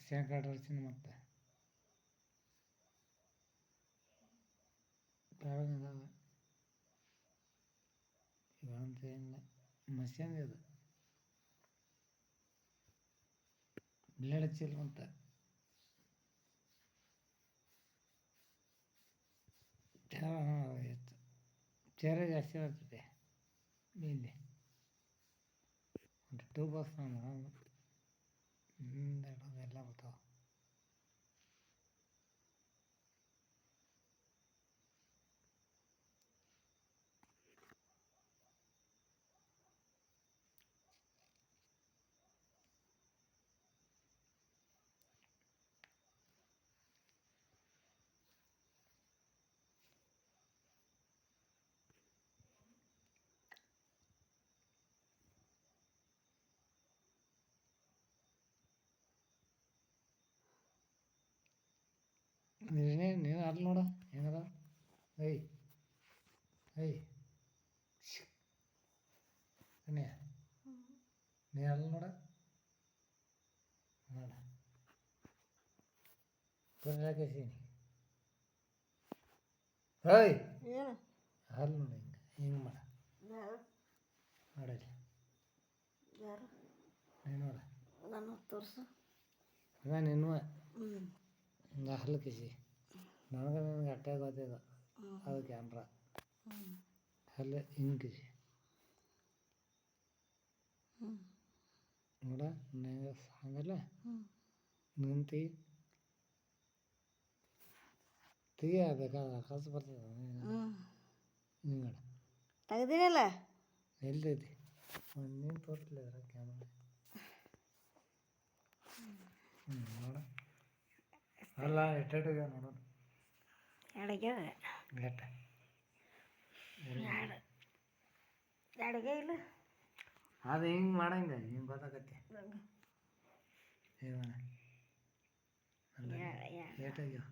ಶೇಂಗಾ ಹಚ್ಚಿನ ಮತ್ತೆ ಇವಂತ ಏನಿಲ್ಲ ಮಷೀನ್ ಇದು ಬ್ಲೇಡ್ ಹಚ್ಚಿಲ್ಲ ಮತ್ತೆ ಚೇರ ಜಾಸ್ತಿ ಬರ್ತದೆ ಇಲ್ಲಿ ಒಂದು 2 ಬಾಕ್ಸ್ ಎಲ್ಲ ಬರ್ತಾವೆ ನೀನು ಅಲ್ಲಿ ನೋಡು ಏನದ ಏಯ್ ಏಯ್ ನೀ ಅಲ್ಲಿ ನೋಡ ನೋಡ ಪುನರಾಕೇಶೀನಿ ಏಯ್ ಅಲ್ಲಿ ನೋಡಿ ಹಿಂಗೆ ಮಾಡ ನೋಡಲಿ ನೀನು ನೋಡ ನಾನು ತೋರಿಸು ಅದ ನೀನು ಹಿಂಗೆ ಹಲ್ಲು ಕಿಸಿ ನನಗೆ ಅಟ್ಟೆ ಗೊತ್ತಿದೆ ಅದು ಕ್ಯಾಮ್ರಾ ಹಲ್ಲು ಹಿಂಗೆ ಕಿಸಿ ನೋಡ ನನಗೆ ಹಂಗಲ್ಲ ನಿಂತು ತೆಗಿಬೇಕಾದ ಕಸ ಬರ್ತದೆ ಹಿಂಗೆ ತೆಗ್ದಿನಲ್ಲ ಎಲ್ದೈತಿ ನೀನು ತೋರಿಸ್ಲಿ ಅದ್ರ ಕ್ಯಾಮ್ರಾ ನೋಡ ಅಲ್ಲ ಎಟ್ಟಾಗ ನೋಡೋಣ ಎಡಗೆ ಇಲ್ಲ ಅದು ಹಿಂಗೆ ಮಾಡಂಗೆ ಹಿಂಗೆ ಗೊತ್ತಾಗತ್ತೆ ಏಟಾಗ್ಯಾವ